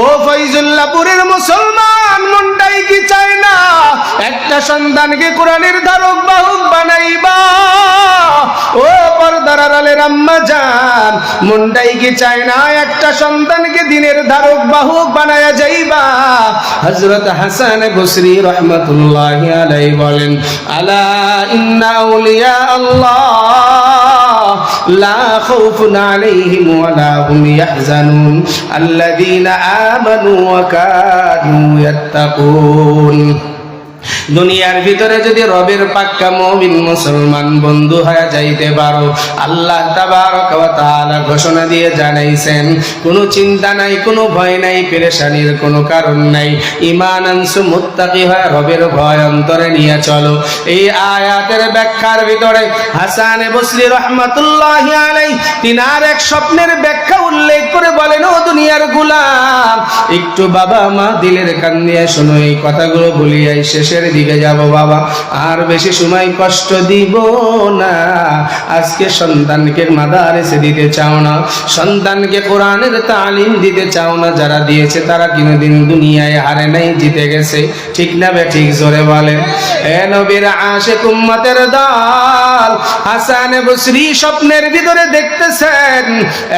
ও ফয়জুল্লাহপুরের মুসলমান, মনটাই কি চায় না একটা সন্তানকে কোরআনের ধারক বাহক বানাইবা? ও পর্দার আড়ালের আম্মা জান, মনটাই কি চায় না একটা সন্তানকে দ্বীনের ধারক বাহক বানায়া যাইবা? হযরত হাসান বসরি রাহমাতুল্লাহি আলাইহি বলেন, আলা ইন্না আউলিয়া আল্লাহ লা খাউফুন আলাইহিম ওয়া লা হুম ইয়াহজানুন আল্লাযীনা আমানু ওয়া কানু ইয়াত্তাকুন। দুনিয়ার ভিতরে যদি রবের পাক্কা মুমিন মুসলমান বন্ধু হয়ে যাইতে পারো, আল্লাহ তাবারক ওয়া তাআলা ঘোষণা দিয়ে জানাইছেন, কোনো চিন্তা নাই, কোনো ভয় নাই, পেরেশানির কোনো কারণ নাই। ঈমান আনছো, মুত্তাকি হয়ে রবের ভয় অন্তরে নিয়ে চলো। এই আয়াতের ব্যাখ্যার ভিতরে হাসান বসরি রাহমাতুল্লাহি আলাইহি তিনার এক স্বপ্নের ব্যাখ্যা উল্লেখ করে বলেন, ও দুনিয়ার গোলাম, একটু বাবা মা দিলের কান দিয়ে শোনো, এই কথাগুলো বলিয়াই শেষের দিকে যাব বাবা, আর বেশি সময় কষ্ট দিব না। আজকে সন্তানকে মাদারেসে দিতে চাও না, সন্তানকে কোরআনের তালিম দিতে চাও না, যারা দিয়েছে তারা কোনোদিন দুনিয়ায় হারে নাই, জিতে গেছে। ঠিক না বে ঠিক? জোরে বলেন। এ নবীর আশিক উম্মতের দল, হাসান বসরি স্বপ্নের ভিতরে দেখতেছেন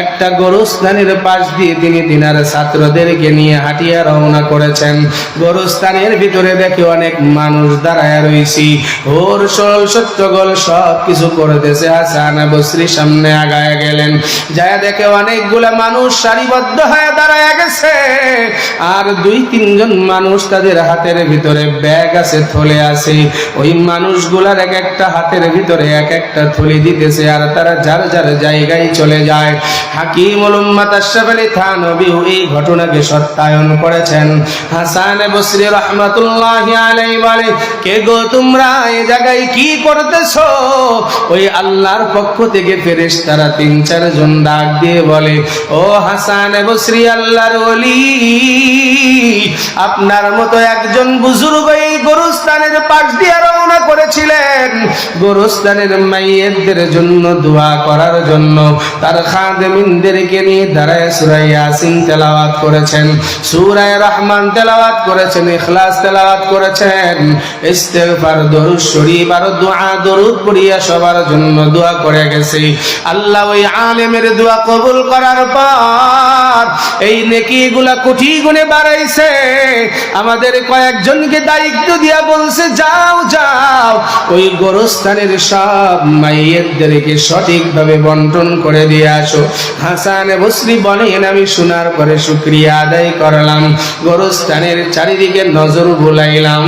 একটা গোরস্থানের পাশ দিয়ে তিনি তিনার ছাত্রদেরকে নিয়ে হাঁটিয়া রওনা করেছেন। গোরস্থানের ভিতরে দেখে অনেক মানুষ দাঁড়ায় রয়েছি, ওর সরল সত্যগল সব কিছু করতেছে। হাসান বসরি সামনে আগায় গেলেন, যায় দেখে অনেকগুলা মানুষ সারিবদ্ধ হয়ে দাঁড়ায় গেছে, আর 2-3 জন মানুষ তাদের হাতের ভিতরে ব্যাগ আছে, থলে আছে। ওই মানুষগুলার এক একটা হাতের ভিতরে এক একটা থলি দিতেছে, আর তারা যার যার জায়গায় চলে যায়। হাকিমুল উম্মাত আশরাফ আলী থানভী এই ঘটনাকে সত্যায়ন করেছেন। হাসান বসরি রাহমাতুল্লাহি আলাইহি বলে, কে গো তোমরা এই জায়গায় কি করতেছো? ওই আল্লাহর পক্ষ থেকে ফেরেশতারা 3-4 জন ডাক দিয়ে বলে, ও হাসান বসরি আল্লাহর ওলি, আপনার মতো একজন বুজুর্গ এই গোরস্থানের পাশ দিয়ে রওনা করেছিলেন গোরস্থানের মাইয়েতদের জন্য দোয়া করার জন্য। তার খাদেমিনদেরকে নিয়ে দাঁড়ায় সূরা ইয়াসিন তেলাওয়াত করেছেন, সূরা রহমান তেলাওয়াত করেছেন, ইখলাস তেলাওয়াত করেছেন, ইস্তিগফার, দরুদ শরীফ আর দোয়া দরুদ পড়িয়া সবার জন্য দোয়া করে গেছে। আল্লাহ ওই আলেমের দোয়া কবুল করার পর এই নেকিগুলা কোটি গুণে বাড়াইছে। আমাদের কয়েকজনকে দায়িত্ব দিয়া বলছে, যাও যাও ওই গোরস্থানের সব মাইয়েতদেরকে সঠিকভাবে বন্টন করে দিয়ে আসো। হাসান বসরি বলেন, আমি শোনার পরে শুকরিয়া আদায় করলাম। গোরস্থানের চারিদিকে নজর বুলাইলাম,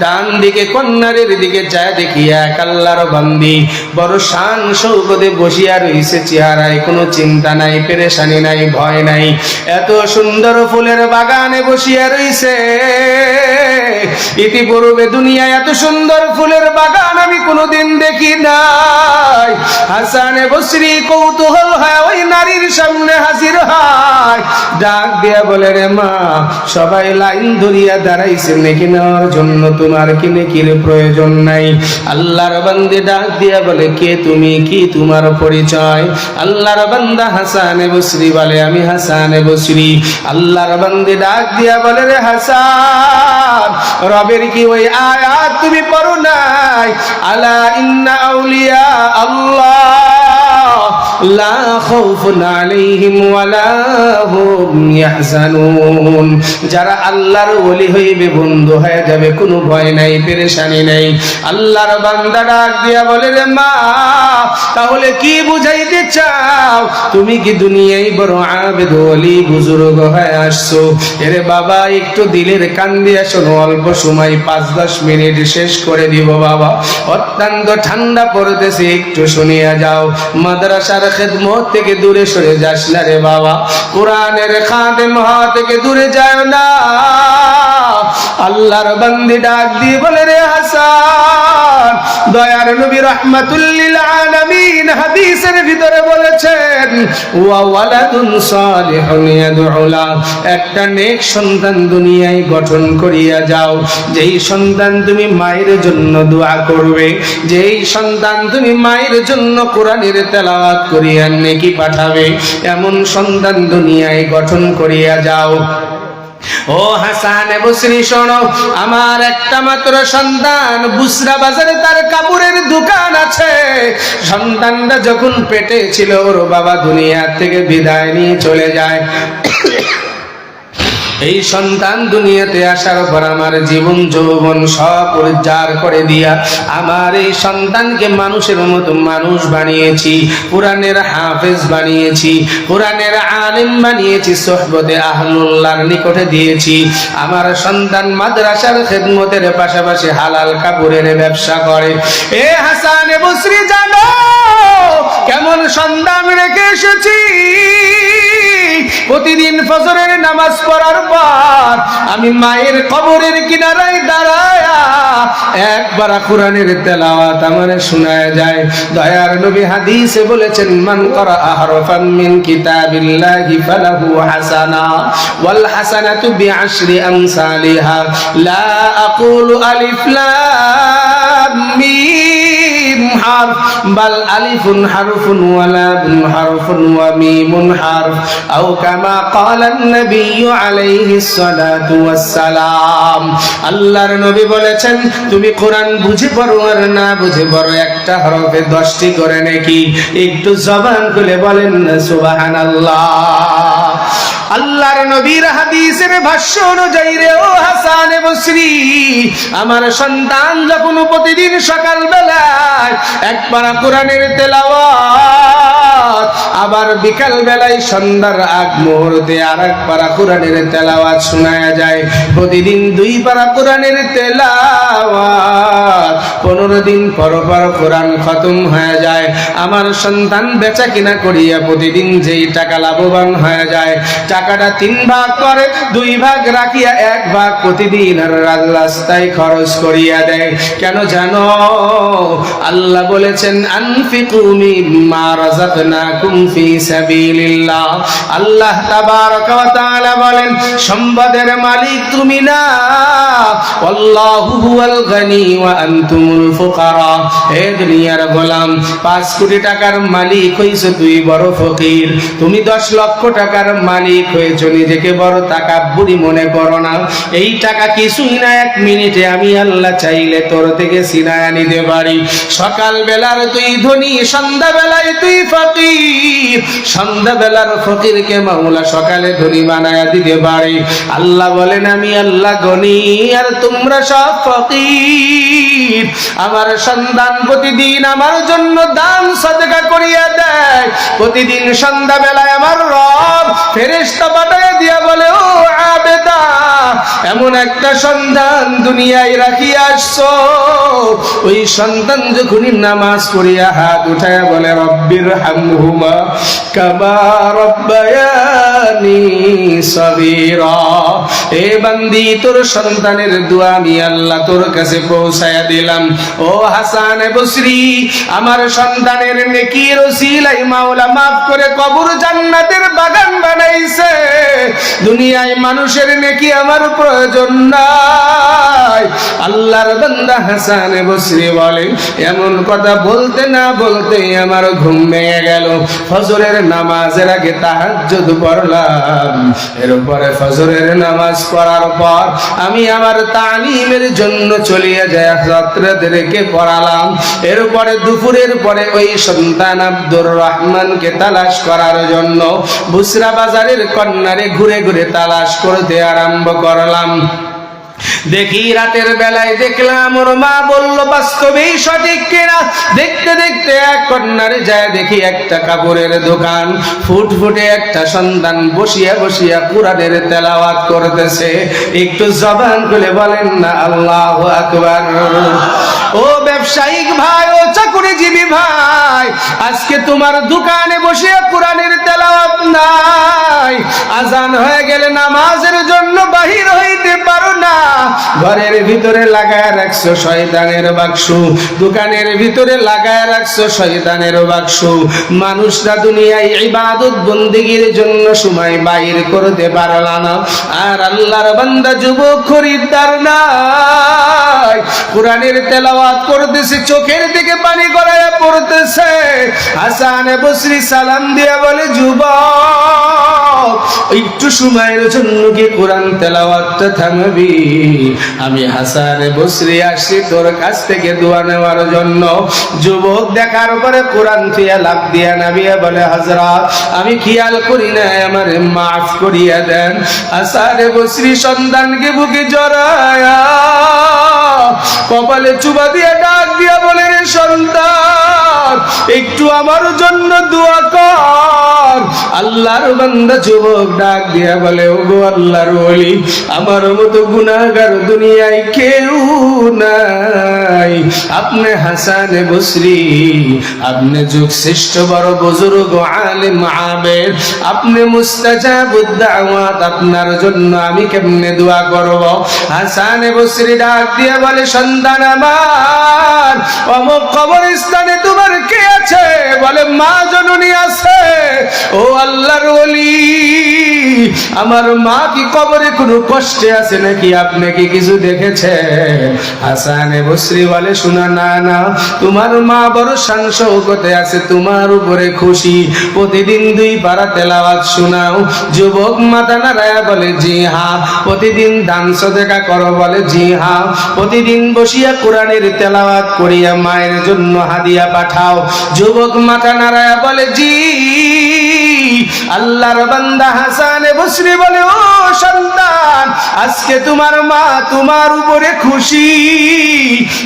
ডান দিকে কন্যারের দিকে যায় দেখি এক আল্লাহর বান্দি বড় শান শৌকতে বসিয়া রইছে, চেহারায় কোনো চিন্তা নাই, পেরেশানি নাই, ভয় নাই। এত সুন্দর ফুলের বাগানে বসিয়া রইছে, ইতিপূর্বে দুনিয়ায় এত সুন্দর ফুলের বাগান আমি কোনোদিন দেখি নাই। হাসান বসরি কৌতূহল হয় ওই নারীর সামনে হাজির হয়, ডাক দিয়া বলে, রে মা, সবাই লাইন ধরিয়া দাঁড়াইছে নেকি নেওয়ার জন্য, তোমার কি নেকির প্রয়োজন নাই? আল্লাহর বান্দে ডাক দিয়া বলে, কে তুমি, কি তোমার পরিচয়? আল্লাহর বান্দা হাসান বসরি বলে, আমি হাসান বসরি। আল্লাহর বান্দে ডাক দিয়া বলে, রে হাসান, রবের কি ওই আয়াত তুমি পড়ো নাই? আলা ইন্না আউলিয়া আল্লাহ লা খাউফুন আলাইহিম ওয়া লা হুম ইয়াহজানুন। যারা আল্লাহর ওলি হইবে, বন্ধু হয়ে যাবে, কোনো ভয় নাই, পেরেশানি নাই। আল্লাহর বান্দা ডাক দিয়া বলে, রে মা, তাহলে কি বুঝাইতে চাও? তুমি কি দুনিয়ায় বড় আবেদ ওলি বুজুর্গ হয়ে আসছো? এরে বাবা, একটু দিলের কান দিয়া শোনো, অল্প সময় 5-10 মিনিট শেষ করে দিব বাবা, অত্যন্ত ঠান্ডা পড়তেছে, একটু শুনিয়া যাও। মাদ্রাসার খেদমত থেকে দূরে সরে যাস না রে বাবা, কোরআনের খাদেম হওয়া থেকে দূরে যায় না। আল্লাহর বান্দি ডাক দিয়ে বলে, রে হাসান, দয়ার নবী রাহমাতুল লিল আলামিন হাদিসের ভিতরে বলেছেন, ওয়া ওয়ালাদুন সালিহুন ইয়াদউ লা, একটা নেক সন্তান দুনিয়ায় গঠন করিয়া যাও, যেই সন্তান তুমি মায়ের জন্য দোয়া করবে, যেই সন্তান তুমি মায়ের জন্য কোরআনের তেলাওয়াত করিয়া নেকি পাঠাবে, এমন সন্তান দুনিয়ায় গঠন করিয়া যাও। ও হাসান বসরি শোনো, আমার একটা মাত্র সন্তান, বুসরা বাজারে তার কাপড়ের দোকান আছে। সন্তানটা যখন পেটে ছিল, ওর বাবা দুনিয়া থেকে বিদায় নিয়ে চলে যায়। এই সন্তান দুনিয়াতে আসার পর আমার জীবন যৌবন সব উজাড় করে দিয়া আমার এই সন্তানকে মানুষের মতো মানুষ বানিয়েছি, কোরআনের হাফেজ বানিয়েছি, কোরআনের আলেম বানিয়েছি, সোহবতে আহলুল্লাহর নিকটে দিয়েছি। আমার সন্তান মাদ্রাসার খেদমতের পাশাপাশি হালাল কাপড়ের ব্যবসা করে। এ হাসান বসরি জানো কেমন সন্তান রেখে এসেছি। প্রতিদিন ফজরের নামাজ পড়ার পর আমি মায়ের কবরের কিনারায় দাঁড়ায় একবার কোরআনের তেলাওয়াত আমারে শোনায় যায়। দয়ার নবী হাদিসে বলেছেন, মান করা হারফান মিন কিতাবিল্লাহি ফালাহু হাসানা ওয়াল হাসানাতু বিআশরি আমসালিহা লা আকুলু আলিফ লাম মিম হারফ বাল আলিফুন হারফুন ওয়া লামুন হারফুন ওয়া মিমুন হারফ আও কামা ক্বালান নবী আলাইহিস সালাতু ওয়াস সালাম। আল্লাহর নবী বলেছেন, তুমি কোরআন বুঝে পড়ো আর না বুঝে পড়ো, একটা হরফে 10টি করে নেকি। একটু জবান খুলে বলেন না সুবহানাল্লাহ। আল্লাহর নবীর হাদিসের ভাষ্য অনুযায়ী রে ও হাসান বসরি, আমার সন্তান যখন প্রতিদিন সকাল বেলায় একবার কোরআনের তেলাওয়াত, আবার বিকাল বেলায় সন্ধ্যার আগ মুহূর্তে আরেক পারা কোরআনের তেলাওয়াত শোনায়া যায়, প্রতিদিন 2 পারা কোরআনের তেলাওয়াত, 15 দিন পর পর কোরআন খতম হয়ে যায়। আমার সন্তান বেচা কিনা করিয়া প্রতিদিন যেই টাকা লাভবান হয়ে যায়, টাকাটা 3 ভাগ করে 2 ভাগ রাখিয়া 1 ভাগ প্রতিদিন আর রাস্তায় খরচ করিয়া দেয়। কেন জানো? আল্লাহ বলেছেন, আনফিকু মিম্মা রাযাকনাকুম ফি সাবিলিল্লাহ। আল্লাহ তাবারাকা ওয়া তাআলা বলেন, সম্পদের মালিক তুমি না, আল্লাহু হুয়াল গানি ওয়া আনতুমুল ফুকারা। হে দুনিয়ার গোলাম, 5 কোটি টাকার মালিক হইছো তুই বড় ফকির। তুমি 10 লক্ষ টাকার মালিক হয়েছো, নিজেকে বড় তাকাব্বুরি মনে করো না। এই টাকা কিছুই না, 1 মিনিটে আমি আল্লাহ চাইলে তোর থেকে ছিনায়া নিতে পারি। সকাল বেলার তুই ধনী, সন্ধ্যা বেলায় তুই ফকির। সন্ধ্যা বেলার ফকিরকে মাওলা সকালে ধনী বানায়া দিতে পারি। আল্লাহ বলেন, আমি আল্লাহ গনি আর তোমরা সব ফকির। আমার সন্তান প্রতিদিন আমার জন্য দান সাদকা করিয়া দেয়। প্রতিদিন সন্ধ্যা বেলায় আমার রব ফেরেশতা পাঠায় দিয়া বলে, ও আবেদা, এমন একটা সন্তান দুনিয়ায় রাখিয়া আসছো। ওই সন্তান যখনই নামাজ পড়িয়া হাত উঠায়া বলে, রব্বির হামহুমা কামা রব্বায়ানি সগীরা। এ বান্দি, তোর সন্তানের দোয়া আমি আল্লাহ তোর কাছে পৌঁছায়া দিলাম। ও হাসান বসরি, আমার সন্তানের নেকির ওসিলায় মাওলা মাফ করে কবর জান্নাতের বাগান বানাইছে। দুনিয়ায় মানুষের নেকি আমার প্রয়োজন নাই। আল্লাহর বান্দা হাসান বসরি বলে, এমন কথা বলতে না বলতে আমার ঘুম ভেঙে গেল। ফজরের নামাজের আগে তাহাজ্জুদ পড়লাম, এরপরে ফজরের নামাজ পড়ার পর আমি আমার তালিমের জন্য চলিয়ে যায় ছাত্রদেরকে পড়ালাম। এরপরে দুপুরের পরে ওই সন্তান আব্দুর রহমানকে তালাশ করার জন্য বুসরা বাজারের কর্নারে ঘুরে ঘুরে তালাশ করতে আরম্ভ করলাম। দেখি রাতের বেলায় দেখলাম ওর মা বলল, বাস্তবেই সঠিক কিনা। দেখতে দেখতে এক কর্নারে যায় দেখি একটা কাপড়ের দোকান, ফুটফুটে একটা সন্তান বসিয়া বসিয়া কোরআনের তেলাওয়াত করতেছে। একটু জবান খুলে বলেন না আল্লাহু আকবার। ও ব্যবসায়িক ভাই, ও চাকুরিজীবী ভাই, আজকে তোমার দোকানে বসে কোরআনের তেলাওয়াত নাই। আজান হয়ে গেলে নামাজের জন্য বাহির হইতে পারো না। ঘরের ভিতরে লাগায় রাখছো শয়তানের বাক্স, দোকানের ভিতরে লাগায় রাখছো শয়তানের বাক্স। মানুষরা দুনিয়ায় ইবাদত বন্দেগীর জন্য সময় বাইর করতে পারলা না। আর আল্লাহর বান্দা যুবক খরিদ্দার না, নাই, কোরআনের তেলাওয়াত করতেছে, চোখের দিকে পানি গড়াইয়া পড়তেছে। হাসান বসরি সালাম দিয়া বলে, যুবক একটু সময়ের জন্য কি কোরআন তেলাওয়াতটা থামবি? আমি হাসান বসরি আসছি তোর কাছ থেকে দোয়া নেওয়ার জন্য। যুবক দেখার পরে কোরআন ফিয়া লাভ দিয়া নামিয়া বলে, হযরত আমি খেয়াল করি না, আমারে মাফ করিয়া দেন। হাসান বসরি সন্তানকে বুকে জড়ায়া কপালে চুবা দিয়ে ডাক দিয়া বলে, রে সন্তান একটু আমার জন্য দোয়া কর। আল্লাহর বান্দা যুবক ডাক দিয়া বলে, ওগো আল্লাহর ওলি, আমার মতো গুনাহগার দুনিয়ায় কেউ নাই। আপনি হাসান বসরি, আপনি যুগ শ্রেষ্ঠ বড় বুজুর্গ আলেম আবেদ, আপনি মুস্তাজাবুদ দাওয়াত, আপনার জন্য আমি কেমনে দোয়া করব? হাসান বসরি ডাক দিয়া বলে, সন্তান আমার, অমুক কবরস্থানে তোমার কে আছে? বলে, মা জননী আছে। ও আল্লাহর ওলি, আমার মা কি কবরে কোনো কষ্টে আছে নাকি? আপনি কি কিছু দেখেছেন? হাসান বসরি বলে, শোনা না না, তোমার মা বড় শান শৌকতে আছে, তোমার উপরে খুশি, প্রতিদিন 2 পারা তেলাওয়াত শোনাও। যুবক মাথা নাড়ায়া বলে, জি হ্যাঁ। প্রতিদিন দান সদকা করো? বলে, জি হ্যাঁ। প্রতিদিন বসিয়া কোরআনের তেলাওয়াত করিয়া মায়ের জন্য হাদিয়া পাঠাও? যুবক মাথা নাড়ায়া বলে, জি। আল্লাহর বান্দা হাসান বসরি বলে, ও সন্তান, আজকে তোমার মা তোমার উপরে খুশি,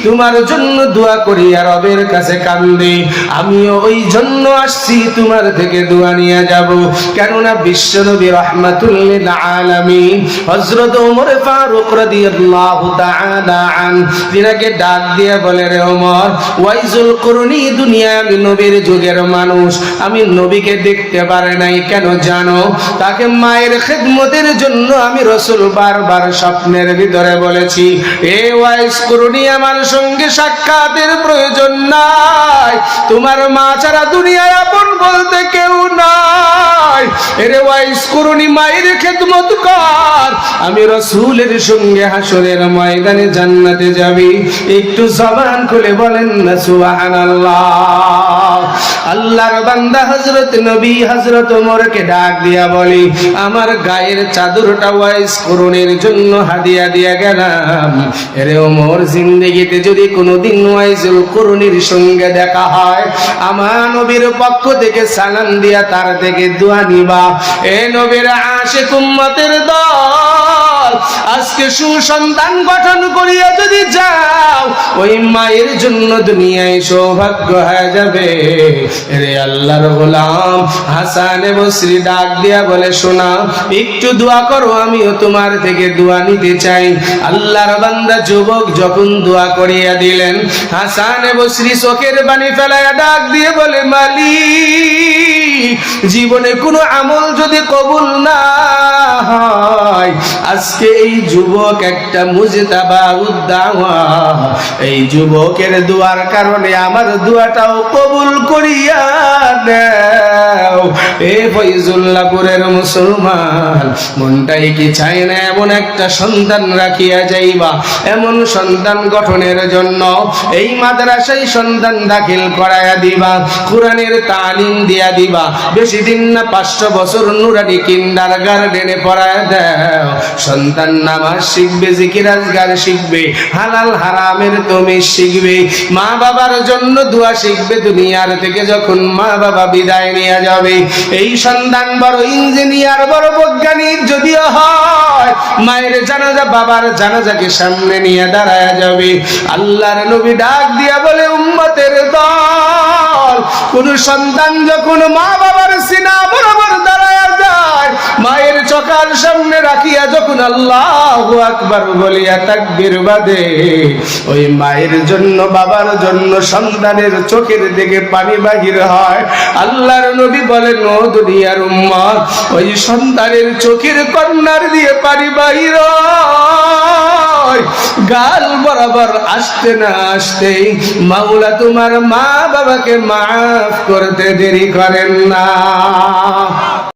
তোমার জন্য দোয়া করি আর রবের কাছে কান্দে। আমিও ওই জন্য আসছি, তোমার থেকে দোয়া নিয়ে যাব। কেননা বিশ্বনবী রাহমাতুল লিল আলামিন হযরত ওমর ফারুক রাদিয়াল্লাহু তাআলা আন তিনাকে ডাক দিয়ে বলে, রে ওমর, ওয়াইজুল কুরনি দুনিয়া, আমি নবীর যুগের মানুষ, আমি নবীকে দেখতে পারে নাই। কেন জানো? তাকে মায়ের খেদমতের জন্য আমি রাসূল বারবার স্বপ্নের ভিতরে বলেছি, এ ওয়াইস কুরনি, আমার সঙ্গে সাক্ষাতের প্রয়োজন নাই, তোমার মা ছাড়া দুনিয়ায় আপন বলতে কেউ নাই। এরে ওয়াইস কুরনি, মায়ের খেদমত কর, আমি রাসূলের সঙ্গে হাসরের ময়দানে জান্নাতে যাবি। একটু জবান খুলে বলেন না সুবহানাল্লাহ। আল্লাহর বান্দা হযরত নবী হযরত ওমরকে ডাক দিয়া বলি, আমার গায়ের চাদরটা ওয়াইস কুরনির জন্য হাদিয়া দিয়া গেলাম। এরে ওমর, জিন্দেগিতে যদি কোনোদিন ওয়াইসুল কুরনির সঙ্গে দেখা হয়, আমার নবীর পক্ষ থেকে সালাম দিয়া তার থেকে দোয়া নিবা। এ নবীর আশিক উম্মতের দল, আজকে সুসন্তান গঠন করিয়া যদি যাও, ওই মায়ের জন্য দুনিয়ায় সৌভাগ্য হয়ে যাবে। রে আল্লাহর গোলাম হাসান বসরি ডাক দিয়া বলে, শোনা, একটু দোয়া করো, আমিও তোমার থেকে দোয়া নিতে চাই। আল্লাহর বান্দা যুবক যখন দোয়া করিয়া দিলেন, হাসান বসরি চোখের পানি ফেলাইয়া ডাক দিয়ে বলে, মালিক, জীবনে কোনো আমল যদি কবুল না হয়, আজকে এই যুবক একটা মুজতাবা উদ্দাওয়া, এই যুবকের দোয়ার কারণে আমার দোয়াটাও কবুল করিয়া দাও। এ ফয়জুল্লাহপুরের মুসলমান, মনটাই কি চায় না এমন একটা সন্তান রাখিয়া যাইবা? এমন সন্তান গঠনের জন্য এই মাদ্রাসায় সন্তান দাখিল করাইয়া দিবা, কোরআনের তালিম দিয়া দিবা। বেশি দিন না, 500 বছর নুরানি কিন্ডারগার্টেনে পড়ায় দাও। সন্তান নামাজ শিখবে, জিকির আজগার শিখবে, হালাল হারামের তমিজ শিখবে, মা বাবার জন্য দোয়া শিখবে। দুনিয়ার থেকে যখন মা বাবা বিদায় নিয়ে যাবে, এই সন্তান বড় ইঞ্জিনিয়ার, বড় বৈজ্ঞানিক যদিও হয়, মায়ের জানাজা বাবার জানাজাকে সামনে নিয়ে দাঁড়ায় যাবে। আল্লাহর নবী ডাক দিয়া বলে, উম্মতের দল, কোন সন্তান যখন মা বাবার সিনা বরাবর দাঁড়ায় যায়, মায়ের চোখের সামনে রাখিয়া যখন আল্লাহু আকবার বলিয়া তাকবীর বাঁধে, ওই মায়ের জন্য বাবার জন্য সন্তানের চোখের দিকে পানি বাহির হয়। আল্লাহর নবী বলেন, ও দুনিয়ার উম্মত, ওই সন্তানের চোখের কর্নার দিয়ে পানি বাহির হয়, গাল বরাবর আসতে না আসতেই মাওলা তোমার মা বাবাকে মাফ করতে দেরি করেন না।